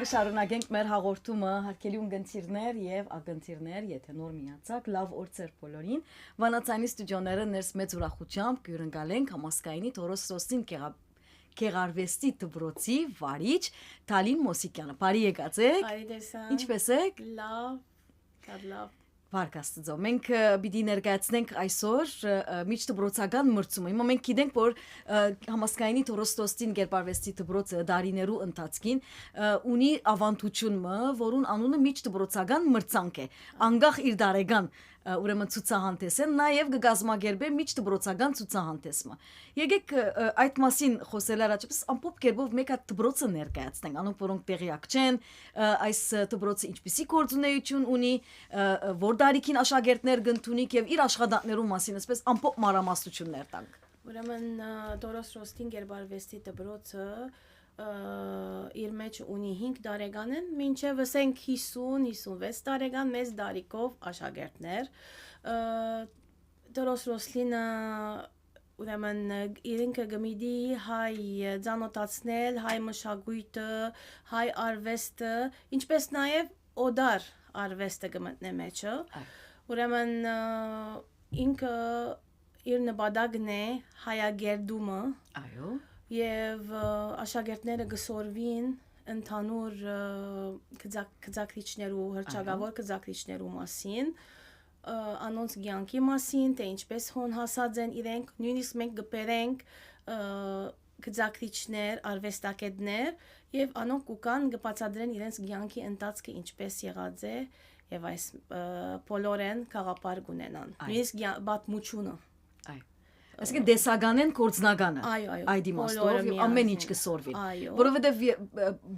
կշարունակենք մեր հաղորդումը հարգելի ունգընտիրներ եւ ագընտիրներ, եթե նոր միացաք, լավ օրցեր բոլորին։ Վանացանի ստուդիոները ներս մեծ ուրախությամբ կհյուրընկալենք համասկայնի Թորոս Ռոստին Քեղարվեստի դպրոցի վարիչ Թալին Մոսիկյանը։ Բարի եկացեք։ Բարի տեսա։ Ինչպե՞ս եք։ Լավ։ Վարկ Աստծո, մենք պիտի ներկայացնենք այսօր միջդպրոցական մրցումը։ Հիմա մենք գիտենք, որ համասկայնի Թորոստոստին Գերբարվեստի դպրոցը դարիներու ընթացքին ունի ավանդությունը, որուն անունը միջդպրոցական մրցանք է։ Անգախ իր դարեգան ուրեմն ցուցահանդես են, նաև կգազմագերբե միջդպրոցական ցուցահանդեսը։ Եկեք այդ մասին խոսել առաջ, ամփոփ կերպով մեկ հատ դպրոցը ներկայացնենք, անոնք որոնք տեղյակ չեն, այս դպրոցը ինչպիսի գործունեություն ունի, որ դարիքին աշակերտներ կընդունիք եւ իր աշխատանքներու մասին, այսպես ամփոփ մանրամասնություններ տանք։ Ուրեմն Թորոս Ռոստին Գերբարվեստի դպրոցը իր մեջ ունի 5 տարեկան են, մինչև ասենք 50-56 տարեկան մեծ դարիքով աշակերտներ։ Թորոս Ռոստինը ուրեմն իրենքը գմիդի հայ ձանոթացնել, հայ մշակույթը, հայ արվեստը, ինչպես նաև օդար արվեստը գմտնե մեջը։ Ուրեմն ինքը իր նպատակն է հայագերդումը։ Այո։ Եվ աշակերտները գսորվին ընդհանուր կձակրիչներու, հրճագավոր կձակրիչներու մասին, անոնց կյանքի մասին, թե ինչպես հոն հասած են իրենք, նույնիսկ մենք գբերենք կձակրիչներ, արվեստակետներ, եւ անոնք կան կբացատրեն իրենց կյանքի ընթացքը ինչպես եղած է, եւ այս բոլորեն գաղափար կունենան։ Նույնիսկ պատմությունը։ Այսինքն դեսագանեն կորձնագանը։ Այո, այդ իմաստով ամեն ինչ կսորվի։ Որովհետև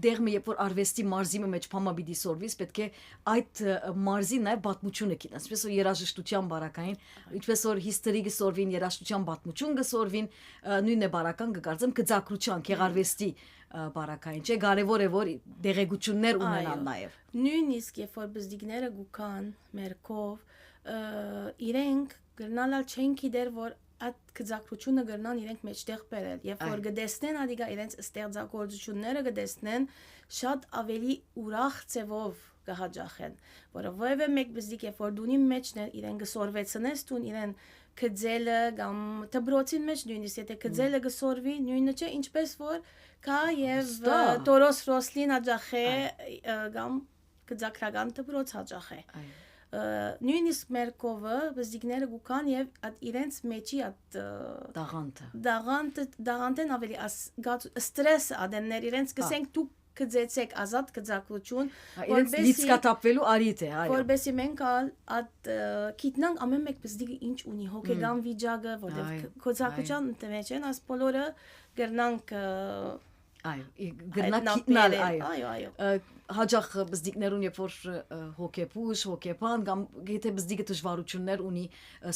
դեղը երբ որ արվեստի մարզի մեջ փամաբիդի սորվիս, պետք է այդ մարզի նաև պատմությունը գիտեն։ Այսպես որ երաժշտության բարակային, ինչպես որ history կսորվին, երաժշտության պատմություն կսորվին, նույնն է բարական կգործեմ կձակրության, քեղարվեստի բարակային, չէ, կարևոր է որ դեղեցություններ ունենան նաև։ Նույնիսկ երբ որ բզդիկները գուքան մերկով, իրենք գրնալալ չեն գիտեր որ այդ կձակրությունը գրնան իրենք մեջտեղ բերել եւ որ գտեսնեն ադիգա իրենց ստեղծագործությունները գտեսնեն շատ ավելի ուրախ ծևով կհաջախեն որովհետեւ մեկ բզդիկ երբ որ դունի մեջն է իրեն գսորվեցնես դուն իրեն կձելը կամ դբրոցին մեջ նույնիսկ եթե կձելը գսորվի նույնը չէ ինչպես որ կա եւ Թորոս Ռոստին հաջախե կամ կձակրական դբրոց հաջախե նույնիսկ մերկովը բզդիկները գուքան եւ իրենց մեջի այդ դաղանտն ավելի ստրես ադեններ իրենց կսենք դու կձեցեք ազատ կձակրություն իրենց լիցկատապվելու արիտ է այո որբեսի մենք այդ գիտնանք ամեն մեկ բզդիկը ինչ ունի հոգեգան վիճակը որտեղ կձակրության մեջ են աս բոլորը գրնանք այո գրնակիտնալ այո հաջախ բզդիկներուն երբ որ հոգեփուշ, հոգեփան կամ եթե բզդիկը դժվարություններ ունի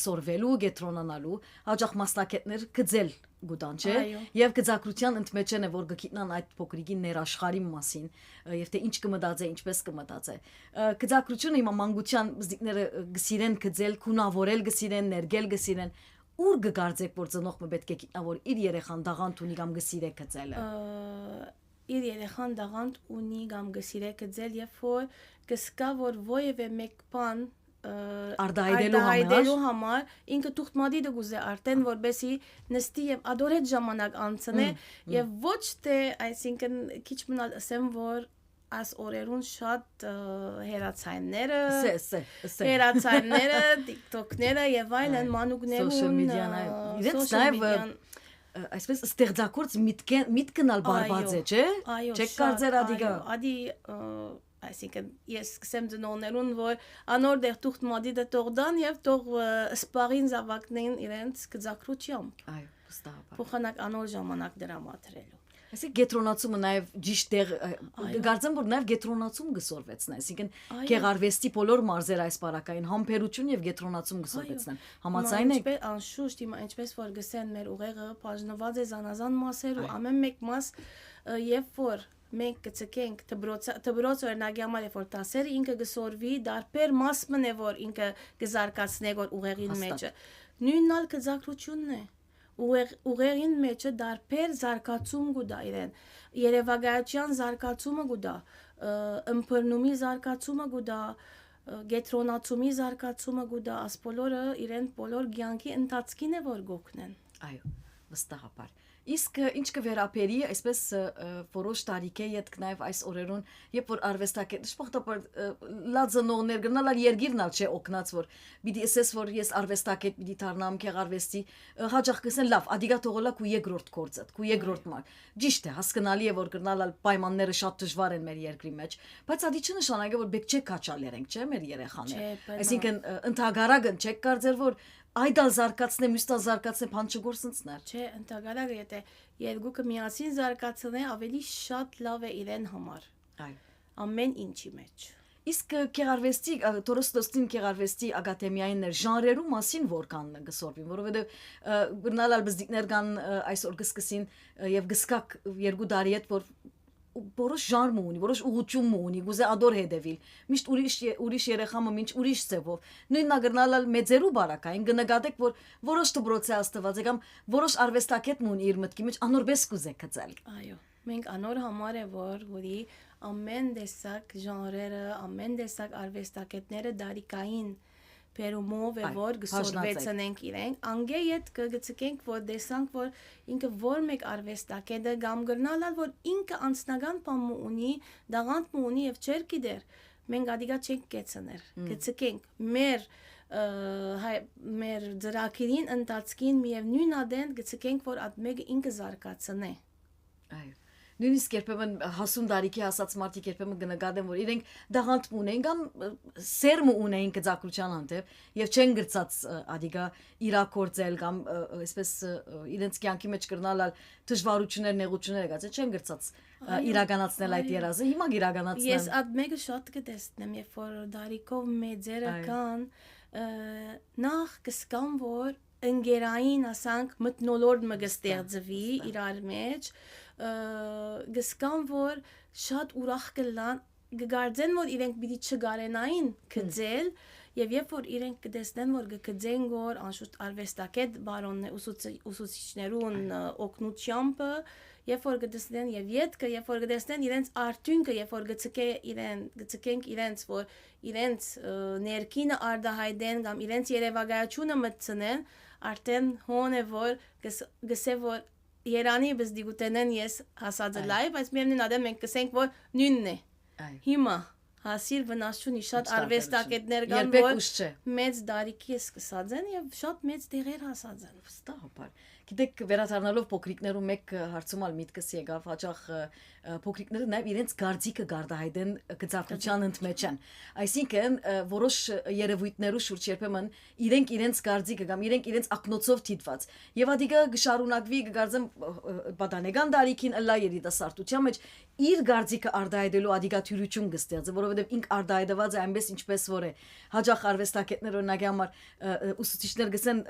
սորվելու, գետրոնանալու, հաջախ մասնակետներ կձել գուտան, չէ, եւ կձակրության ընդմեջն է որ գիտնան այդ փոքրիկի ներաշխարի մասին, եւ թե ինչ կմտածե, ինչպես կմտածե։ Կձակրությունը հիմա մանկության բզդիկները գսիրեն կձել, քունավորել գսիրեն, ներգել գսիրեն ուր կգարձեք որ ծնողը պետք է գիտնա որ իր երեխան դաղանտ ունի կամ գսիրե կձելը իր երեխան դաղանտ ունի կամ գսիրե կձել եւ որ կսկա որ ովևէ մեկ բան արդահայտելու համար ինքը թուղթմադի դգուզե արդեն որբեսի նստի եւ ադորետ ժամանակ անցնե եւ ոչ թե այսինքն քիչ մնալ ասեմ որ as օրերուն շատ հերացայինները TikTok-ները եւ այլն մանուկներուն social media-ն իրենց նաեւ այսպես ստեղծագործ միտքնալ բարբաց է, չէ՞։ Չեք կարծեր ադիգա։ Ադի այսինքն ես սկսեմ դնոներուն որ անոր դեղ թուղթ մադի դե տողդան եւ տող սպարին զավակնեն իրենց կձակրությամբ։ Այո, վստահաբար։ Փոխանակ անոր ժամանակ դրամատրելու։ Այսինքն գետրոնացումը նաև ճիշտ տեղ գարձեմ որ նաև գետրոնացում գսորվեցնեն, այսինքն քեղարվեստի բոլոր մարզերը այս բարակային համբերություն եւ գետրոնացում գսորվեցնեն։ Համաձայն եք։ Անշուշտ հիմա ինչպես որ գսեն մեր ուղեղը բաժնված է զանազան մասեր ու ամեն մեկ մաս երբ որ մենք կցկենք դբրոց օրինակի համար երբ որ դասերը ինքը գսորվի դարբեր մասն է որ ինքը գզարկացնե որ ուղեղին մեջը նույնն ալ կձակրությունն է ուղեղին մեջը դարբեր զարգացում գուտա իրեն երևակայության զարգացումը գուտա ըմբռնումի զարգացումը գուտա գետրոնացումի զարգացումը գուտա ասպոլորը իրեն բոլոր կյանքի ընթացքին է որ գոքնեն այո վստահաբար իսկ ինչ կվերապերի այսպես որոշ տարիքի հետ նաև այս օրերուն երբ որ արվեստագետ շփոթապար լազնողներ գնալ երգիրնալ չէ օգնած որ պիտի ասես որ ես արվեստագետ պիտի դառնամ քեղարվեստի հաջող կսեն լավ ադիգա թողոլա քու երկրորդ կորցդ քու երկրորդ մար ճիշտ է հասկանալի է որ գնալ պայմանները շատ դժվար են մեր երկրի մեջ բայց ադի չնշանակե որ բեք չէ կաչալ երենք չէ մեր երեխաները այսինքն ընդհանրագն չեք կարծեր որ այդալ զարգացնե մյուստալ զարգացնե բան չգործնցներ չէ ընդհանրագ եթե երկուքը միասին զարգացնեն ավելի շատ լավ է իրեն համար այո ամեն ինչի մեջ իսկ քեղարվեստի Տորոստոստին քեղարվեստի ակադեմիայիններ ժանրերու մասին որքան գսորվին որովհետև բռնալալ բզդիկներ կան այսօր գսկսին եւ գսկակ երկու տարի հետ որ որոշ ժանր ունի, որոշ ուղղություն ունի, գուզե ադոր հետևիլ։ Միշտ ուրիշ երեխամը ինչ ուրիշ ծևով։ Նույնն ագրնալալ մեծերու բարակային կնկատեք, որ որոշ դպրոցի աստված է կամ որոշ արվեստագետ ունի իր մտքի մեջ անորբես կուզե գծել։ Այո, մենք անոր համար է որ որի ամեն տեսակ ժանրերը, ամեն տեսակ արվեստագետները դարիքային Պերումով է որ գսորվեցնենք իրենք անգե իդ կգցկենք որ դեսանք որ ինքը որ մեկ արվեստագետը կամ գրնալալ որ ինքը անձնական բան ունի դաղանդ ունի եւ չեր գիտեր մենք ադիգա չենք կեցներ գցկենք մեր ծրագիրին ընթացքին միևնույն ադեն գցկենք որ այդ մեկը ինքը զարգացնե այո նույնիսկ երբեմն հասուն տարիքի հասած մարդիկ երբեմն կնկատեն որ իրենք դաղանդ ունեն կամ սերմ ունեն գծակրության հանդեպ եւ չեն գրծած ադիգա իրակորձել կամ այսպես իրենց կյանքի մեջ կրնալալ դժվարություններ նեղություններ գացել չեն գրծած իրականացնել այդ երազը հիմա իրականացնեմ ես այդ մեկը շատ կտեսնեմ երբ որ դարիքով մեծերը կան նախ կսկան որ ընկերային ասանք մտնոլորտ մը կստեղծվի իրար մեջ գսկան որ շատ ուրախ կլան գգարձեն որ իրենք պիտի չգարենային գծել եւ երբ որ իրենք կտեսնեն որ գգծեն որ անշուշտ արվեստագետ բարոնն ուսուցիչներուն օգնությամբ երբ որ կտեսնեն եւ յետքը երբ որ կտեսնեն իրենց արդյունքը երբ որ գցկենք իրենց որ իրենց ներքինը արդահայտեն կամ իրենց երևակայությունը մտցնեն արդեն հոն է որ գսե որ Երանի բզդիգուտենեն ես հասածը լայվ, բայց միևնույն ադեմ մենք կսենք, որ նույնն է։ Հիմա հասիր վնասչունի շատ արվեստագետներ կան, որ մեծ դարիքի սկսած են եւ շատ մեծ տեղեր հասած են։ Վստահաբար։ Գիտեք, վերադառնալով փոքրիկներու մեկ հարցում ալ միտքս եկավ, հաճախ փոքրիկները նաև իրենց գարձիկը գարդահայտեն գծակրության ընդմեջան։ Այսինքն որոշ երևույթներու շուրջ երբեմն իրենց գարձիկը կամ իրենց ակնոցով թիթված։ Եվ ադիգա գշարունակվի գարձեմ պատանեկան դարիքին ըլլա երիտասարդության մեջ իր գարձիկը արդահայտելու ադիգա թյուրություն կստեղծի, որովհետև ինք արդահայտված է այնպես ինչպես որ է։ Հաճախ արվեստագետներ օրինակի համար ուսուցիչներ գսեն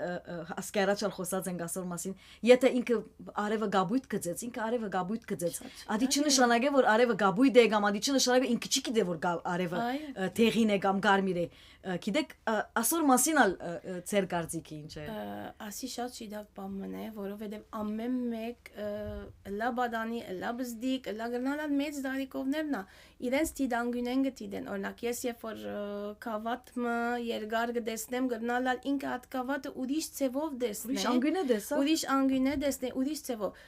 ասկի առաջալ խոսած են գասոր մասին, եթե ինքը արևը գաբույտ գծեց, ինքը արևը գաբույտ գծեց։ Ադի չնշանակե որ արևը գաբույտ է կամ ադի չնշանակե ինքը չի գիտե որ արևը թեղին է կամ գարմիր է։ Գիտեք, ասոր մասին ալ ծեր գարձիկի ինչ է։ Ասի շատ շիդակ բան մնե, որովհետև ամեն մեկ լա բադանի, լա բզդիկ, լա գրնալան մեծ դարիքովներն է, իրենց տիդանգյունեն գտիդեն, օրինակ ես երբ որ կավատմը երգար գտեսնեմ գրնալալ ինքը այդ կավատը ուրիշ ծևով դեսնե, ուրիշ անգյուն է դեսնե, ուրիշ ծևով,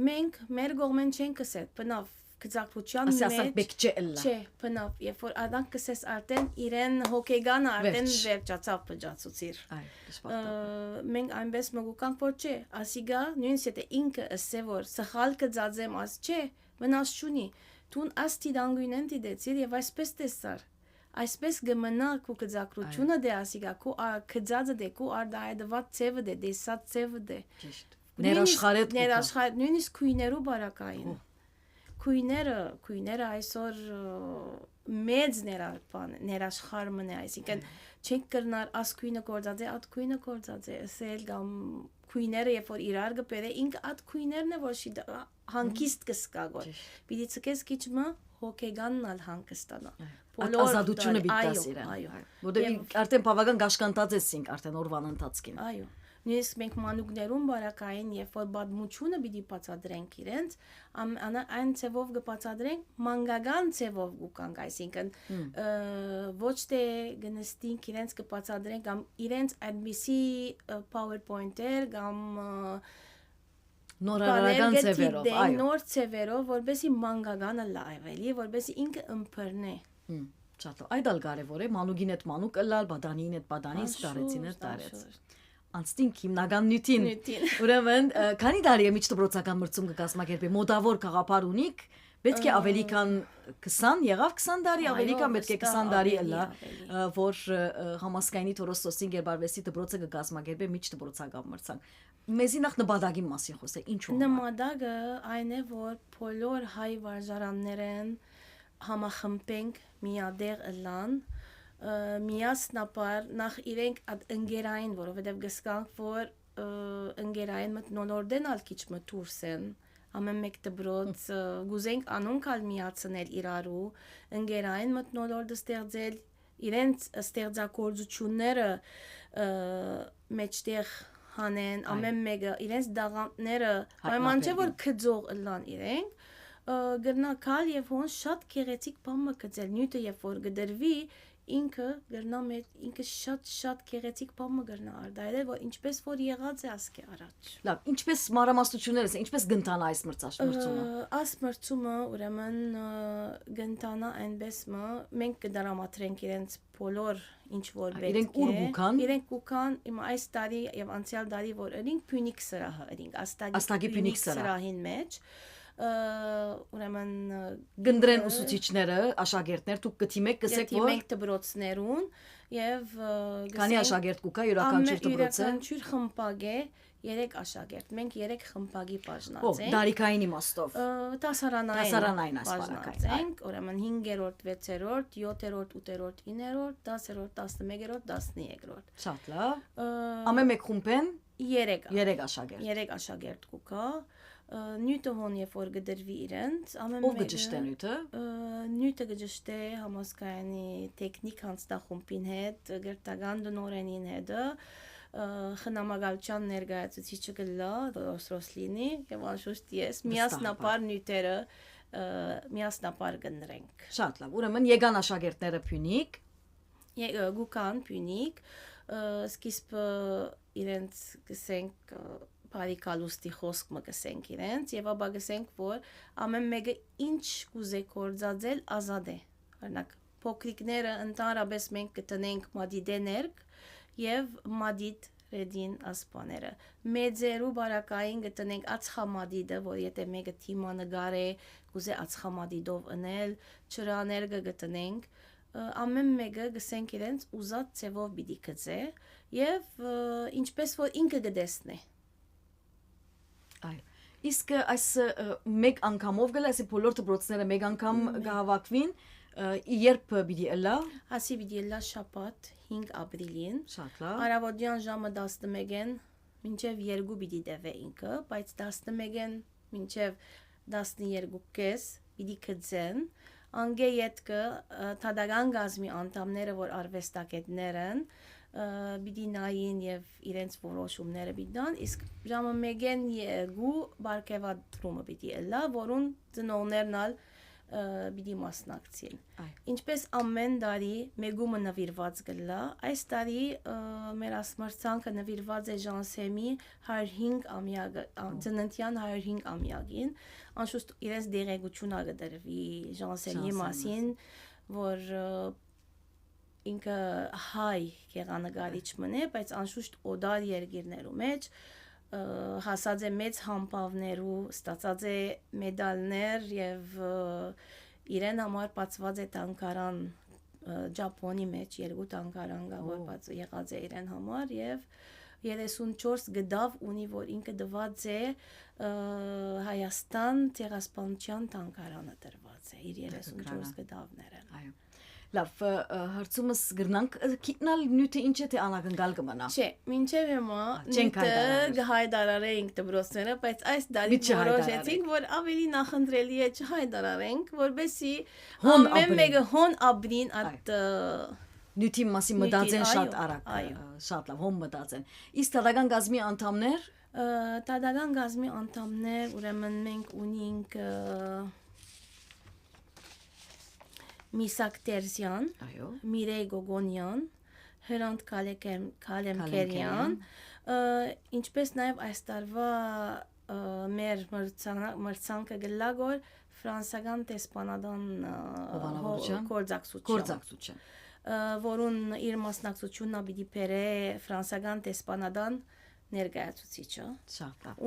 մենք մեր գողմեն չենք կսել, բնավ գծակրության մեջ չէ, բնավ, երբ որ ադանք կսես արդեն իրեն հոգեգանը արդեն վերջացավ բջացուցիր մենք այնպես մգուկանք որ չէ, ասիգա նույնս եթե ինքը ասե որ սխալ կծածեմ աս չէ, վնաս չունի տուն աս տիդանգույնեն տիդեցիր եւ այսպես տեսար այսպես գմնա քու գծակրությունը դե ասիգա քու կծածը դե քու արդահայտված ծևը դե դեսած ծևը դե ներաշխարհ նույնիսկ քույներու բարակային Քույները այսօր մեծ ներաշխարհ մնե, այսինքն չենք կրնար աս քույնը կործած է, այդ քույնը կործած է, ասել կամ քույները երբ որ իրար գպերը, ինք այդ քույներն է որ հանկիստ կսկա գոր, պիտի ցկես քիչմը հոգեգանն ալ հանգստանա, ազատությունը պիտի տասիրը, որտեղ արդեն բավական գաշկանտած եսինք արդեն օրվան ընթացքին, այո, նույնիսկ մենք մանուկներուն բարակային երբ որ բադմությունը պիտի բացատրենք իրենց այն ցևով կբացատրենք մանգական ցևով գուկանք այսինքն ոչ թե գնստինք իրենց կբացատրենք կամ իրենց այդպիսի PowerPoint-եր կամ նորարարական ցևերով այո նոր ցևերով որովհետեւ մանգականը լավ էլի որովհետեւ ինքը ըմբռնե Շատ այդալ կարևոր է մանուկին հետ մանուկ ըլլալ բադանին հետ բադանին տարեցին հետ տարեց անստինք հիմնական նյութին ուրեմն քանի տարի է միջդպրոցական մրցում կկազմակերպի մոտավոր գաղափար ունիք պետք է ավելի քան 20 եղավ 20 տարի ավելի քան պետք է 20 տարի ըլլա որ համասկայնի Թորոստոսին Գերբարվեստի դպրոցը կկազմակերպի միջդպրոցական մրցանք մեզի նախ նպատակի մասին խոսե ինչու նպատակը այն է որ բոլոր հայ վարժարաններն համախմբենք միադեղ ըլլան միասնապար նախ իրենք ընկերային որովհետև գսկանք որ ընկերային մտնոլորտեն ալ քիչ մտուրսեն ամեն մեկ դպրոց գուզենք անոնքալ միացնել իրարու ընկերային մտնոլորտը ստեղծել իրենց ստեղծագործությունները մեջտեղ հանեն ամեն մեկը իրենց դաղանտները պայման չէ որ քծող ըլլան իրենք գրնակալ եւ հոն շատ գեղեցիկ բան մկծել նյութը երբ որ գդրվի ինքը գրնա ինքը շատ գեղեցիկ բան մգրնա արդայել որ ինչպես որ եղած է ասկե առաջ լավ ինչպես մանրամասնություններս ինչպես գնտանա այս մրցաշրջումը այս մրցումը ուրեմն գնտանա այնպես մենք կդրամատրենք իրենց բոլոր ինչ որ պետք է իրենք կուքան իմ այս տարի եւ անցյալ տարի որ ըրինք Փյունիկ սրահը ըրինք աստագի Փյունիկ սրահին մեջ ուրեմն գնդրեն ուսուցիչները աշակերտներ դուք գտիմեք գսեք որ մենք դպրոցներուն եւ քանի աշակերտ կուկա յուրաքանչյուր դպրոցը յուրաքանչյուր խմբակ է 3 աշակերտ մենք 3 խմբակի բաժնած ենք դարիքային իմաստով դասարանային ասպարակային ուրեմն 5-րդ 6-րդ 7-րդ 8-րդ 9-րդ 10-րդ 11-րդ 12-րդ շատ լավ ամեն մեկ խումբեն 3 աշակերտ 3 աշակերտ կուկա նյութը հոն երբ որ գդրվի իրենց ով գճշտե նյութը գճշտե համասկայանի տեխնիկ հանձնախումբին հետ գրտական դնորենին հետը խնամակալության ներկայացուցիչը գլա Ռոսլինի եւ անշուշտ ես միասնապար նյութերը միասնապար գնրենք շատ լավ ուրեմն եկան աշակերտները Փյունիկ գուկան Փյունիկ սկիզբը իրենց գսենք բարիկալուստի խոսք մգսենք իրենց եւ ապա գսենք որ ամեն մեկը ինչ կուզե կորձածել ազատ է օրինակ փոքրիկները ընդհանրապես մենք կտնենք մադիդեներկ եւ մադիդ ռեդին ասպաները մեծերու բարակային կտնենք ածխամադիդը որ եթե մեկը թիմանկար է կուզե ածխամադիդով ընել ճրաներ կտնենք ամեն մեկը գսենք իրենց ուզած ցևով պիտի գծե եւ ինչպես որ ինքը կդեսնե այո իսկ այս մեկ անգամով գալ այսի բոլոր դպրոցները մեկ անգամ կհավաքվին երբ պիտի ըլլա ասի պիտի ըլլա շաբաթ 5 ապրիլին շատ լավ արավոտյան ժամը 11-ին մինչև 2 պիտի տևե ինքը բայց 11-ին մինչև 12:30 պիտի կծեն անգե յետքը թադական գազմի անդամները որ արվեստագետներ են պիտի նային եւ իրենց որոշումները պիտան իսկ ժամը 1-ին 2 բարգեւադրումը պիտի ըլլա որուն ծնողներն ալ պիտի մասնակցին ինչպես ամեն տարի մեգումը նվիրված գլա այս տարի մեր ասմրցանքը նվիրված է Ժանսեմի 105 ամյակը ծննդյան 105 ամյակին անշուշտ իրենց դերեկությունը կդրվի Ժանսեմի մասին որ ինքը հայ գեղանկարիչ մնե, բայց անշուշտ օդար երկիրներու մեջ հասած է մեծ համբավներու, ստացած է մեդալներ եւ իրեն համար բացված է տանկարան Ճապոնի մեջ 2 տանկարան կա որ բաց եղած է իրեն համար եւ 34 գդավ ունի որ ինքը դված է Հայաստան ցեղասպանության տանկարանը դրված է իր 34 գդավները այո լավ հարցումս գրնանք գիտնալ նյութը ինչ է թե անակնկալ կմնա չէ մինչև հիմա նյութը հայտարարենք դպրոցները բայց այս դարի որոշեցինք որ ավելի նախընտրելի է չհայտարարենք որբեսի ամեն մեկը հոն ապրին այդ նյութի մասի մտածեն շատ արագ, շատ լավ, հոմ մտածեն։ Իսկ տադական գազմի անդամներ Տադական գազմի անդամներ, ուրեմն մենք ունենք Միսակ Տերզյան, Միրեյ Գոգոնյան, Հրանտ Քալեմքերյան, ինչպես նաև այս տարվա մեր մրցանակը գլագոր ֆրանսական տեսփանադան կորձակցություն, որուն իր մասնակցությունն պիտի բերե ֆրանսական տեսփանադան ներկայացուցիչը։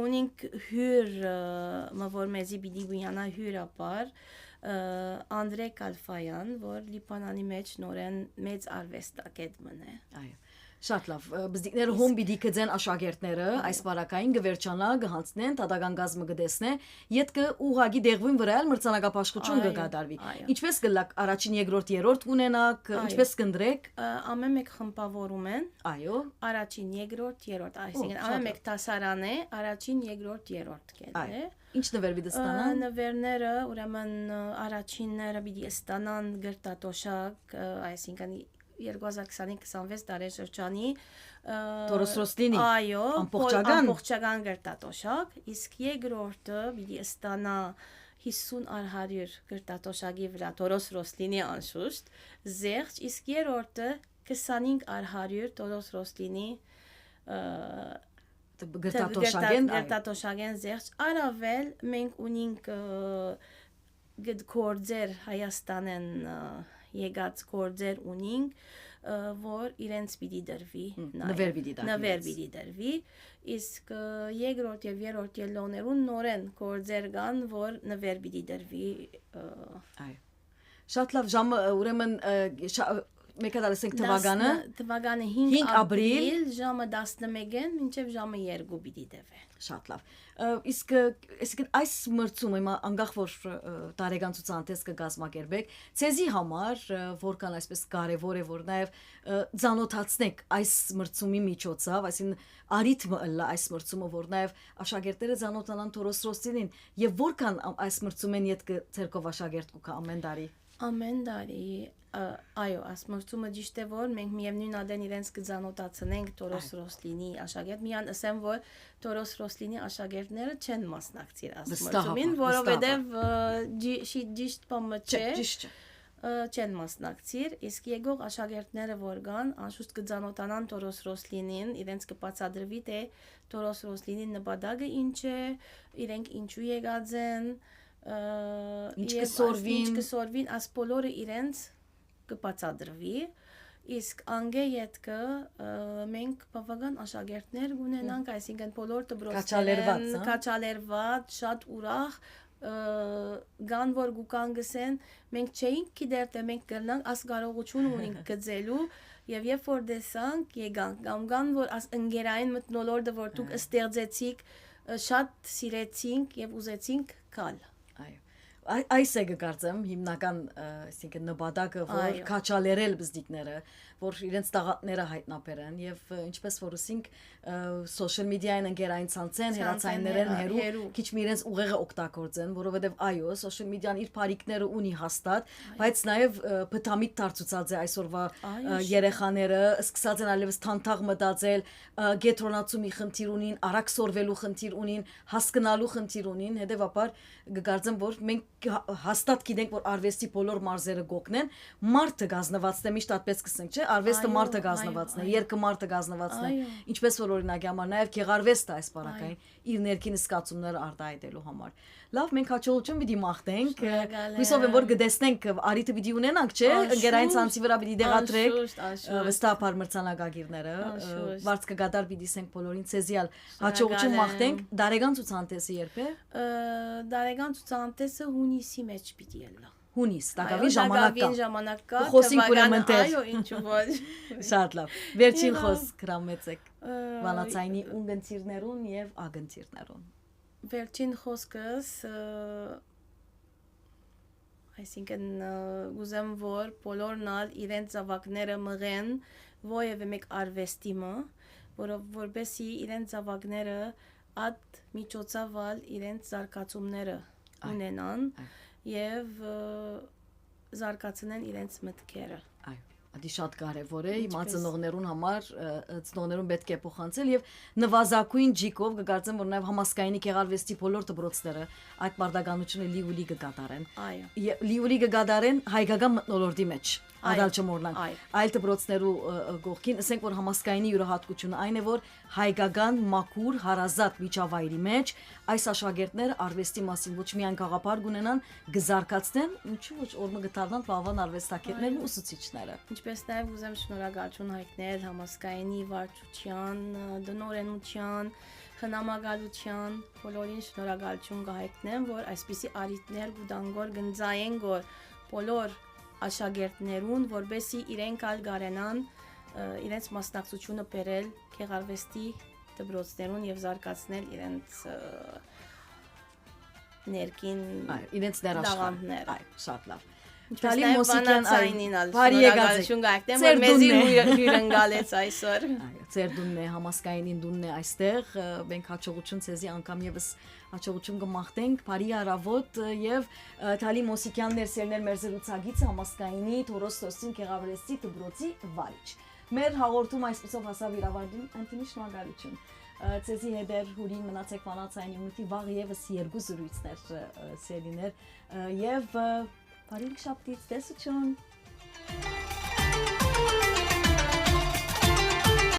Ունենք հյուր, որ մեզի պիտի գույանա հյուրապար Անդրե Կալֆայան, որ Լիբանանի մեջ նորեն մեծ արվեստագետ մնե։ Այո։ Շատ լավ, բզդիկները հոմ պիտի կձեն աշակերտները այս բարակային գվերջանա գհանցնեն, տադական գազմը գդեսնե, ետքը ուղագի դեղվին վրա էլ մրցանակապաշխություն կգադարվի։ Ինչպես կլակ առաջին, երկրորդ, երրորդ ունենակ, ինչպես կնդրեք։ Ամեն մեկ խմբավորում են։ Այո։ Առաջին, երկրորդ, երրորդ, այսինքն ամեն մեկ դասարան է, առաջին, երկրորդ, երրորդ կետը։ Ինչ նվեր պիտի ստանան։ Նվերները, ուրեմն առաջինները պիտի ստանան գրտատոշակ, այսինքն 2025-26 տարեշրջանի Տորոս Ռոսլինի այո, ամբողջական գրտատոշակ, իսկ երկրորդը պիտի ստանա 50 առ 100 գրտատոշակի վրա Տորոս Ռոսլինի անշուշտ զեղչ, իսկ երրորդը 25 առ 100 Տորոս Ռոսլինի գրտատոշակեն զեղչ։ Առավել մենք ունենք գործեր Հայաստանեն եկած գործեր ունենք, որ իրենց պիտի դրվի, նվեր պիտի դրվի, իսկ երկրորդ եւ երրորդ ելոներուն նորեն գործեր կան, որ նվեր պիտի դրվի։ Այո։ Շատ լավ, ժամը ուրեմն մեկ դարսենք թվականը 5 ապրիլ ժամը 11-ին մինչև ժամը 2 պիտի դեվե։ Շատ լավ։ Իսկ այս մրցումը հիմա անկախ որ տարեկան ցուցանտես կգազմակերպեք, ցեզի համար որքան այսպես կարևոր է որ նաև ցանոթացնեք այս մրցումի միջոցով, այսինքն արիթմը այս մրցումը որ նաև աշակերտները ցանոթանան Տորոս Ռոսլինին եւ որքան այս մրցումեն յետ ցերկով աշակերտ կա ամեն տարի։ Ամեն տարի այո, այս մրցումը ճիշտ է որ մենք միևնույն ադեն իրենց կզանոթացնենք Տորոս Ռոսլինի աշակերտ, միան ասեմ որ Տորոս Ռոսլինի աշակերտները չեն մասնակցիր այս մրցումին, որովհետև ճիշտ բանը չէ, չեն մասնակցիր, իսկ եկող աշակերտները որ կան, անշուշտ կզանոթանան Տորոս Ռոսլինին, իրենց կբացատրվի թե Տորոս Ռոսլինի նպատակը ինչ է, իրենք ինչու եկած են, ինչ կսորվին, այս բոլորը իրենց կբացատրվի, իսկ անգե ետքը մենք բավական աշակերտներ ունենանք, այսինքն բոլոր դպրոցներն կաչալերված, շատ ուրախ կան որ գուկան գսեն, մենք չէինք գիտեր թե մենք կգնանք աս կարողություն ունենք գծելու եւ երբ որ դեսանք եկանք կամ կան որ աս ընկերային մթնոլորտը որ դուք ստեղծեցիք շատ սիրեցինք եւ ուզեցինք գալ։ Այս է գկարծեմ հիմնական այսինքն նպատակը որ քաչալերել բզդիկները որ իրենց տաղատները հայտնաբերեն եւ ինչպես որ ասինք սոցիալ մեդիային ընկերային ցանցեն հերացայիններեն հերու քիչ մի իրենց ուղեղը օգտագործեն որովհետեւ այո սոցիալ մեդիան իր բարիկները ունի հաստատ բայց նաեւ փթամիտ դարձուցած է այսօրվա երեխաները սկսած են այլևս թանթաղ մտածել գետրոնացումի խնդիր ունին արագ սորվելու խնդիր ունին հասկանալու խնդիր ունին հետեւաբար գկարծեմ որ մենք հաստատ գիտենք որ արվեստի բոլոր մարզերը գոկնեն մարդը գազնվածն է միշտ այդպես կսենք չէ արվեստը մարդը գազնվածն է երկը մարդը գազնվածն է ինչպես որ օրինակի համար նաև գեղարվեստը այս բարակային իր ներքին զգացումները արտահայտելու համար լավ մենք հաջողություն պիտի մաղթենք հույսով եմ որ կտեսնենք արիթը պիտի ունենանք չէ ընկերային ցանցի վրա պիտի դեղատրեք վստահաբար մրցանակագիրները վարձ կգադար պիտի սենք բոլորին ցեզիալ հաջողություն մաղթենք դարեգան ցուցանտեսը երբ է դարեգան ցուցանտեսը հունիսի մեջ պիտի ելնա հունիս, տակավին ժամանակ կա, խոսենք ուրեմն տեղ, այո, ինչու ոչ, շատ լավ, վերջին խոսք հրամեցեք, վանացայինի ունգընցիրներուն և ագընցիրներուն, վերջին խոսքս, այսինքն ուզեմ որ բոլորն ալ իրենց զավակները մղեն ովևէ մեկ արվեստիմը, որովհետեւ իրենց զավակները այդ միջոցով իրենց զարգացումները ունենան եւ զարգացնեն իրենց մտքերը։ Ադի շատ կարևոր է հիմա ծնողներուն համար ծնողներուն պետք է փոխանցել եւ նվազագույն ջիկով կգործեմ որ նաեւ համասկայնի գեղարվեստի բոլոր դպրոցները այդ մարդականությունը լիուլի կգադարեն այո լիուլի կգադարեն հայկական մտնոլորտի մեջ ադալ չմոռնանք այլ դպրոցներու գողքին ասենք որ համասկայնի յուրահատկությունը այն է որ հայկական մաքուր հարազատ միջավայրի մեջ այս աշակերտները արվեստի մասին ոչ միայն գաղափար կունենան գզարկացնեն ինչու ոչ օրը գտարնան բավական արվեստագետներն ու ուսուցիչները ինչպես նաև ուզեմ շնորհակալություն հայտնել համասկայնի վարչության դնորենության խնամակալության բոլորին շնորհակալություն կհայտնեմ որ այսպիսի արիտներ գուտանգոր գնձային գոր բոլոր աշակերտներուն որբեսի իրենք ալ գարենան իրենց մասնակցությունը բերել գեղարվեստի դպրոցներուն եւ զարգացնել իրենց ներքին իրենց դերաշխարհները շատ լավ Տալի Մոսիկյանին բարի եկածություն գայքնեմ որ մեզի հյուրընկալեց այսօր այո ծեր դունն է համասկայնին դունն է այստեղ մենք հաջողություն ցեզի անգամ եւս հաջողություն կմաղթենք բարի առավոտ եւ Տալի Մոսիկյանն ներսերներ մեր զրուցակիցը համասկայնի Թորոստոսին գեղարվեստի դպրոցի վարիչ մեր հաղորդում այսպեսով հասավ իր ավարտին Անտոնի շնորհակալություն ցեզի հետեր հուրին մնացեք վանացային յունիտի վաղ եւս երկու զրույցներ սերիներ եւ Բարի շաբթի տեսություն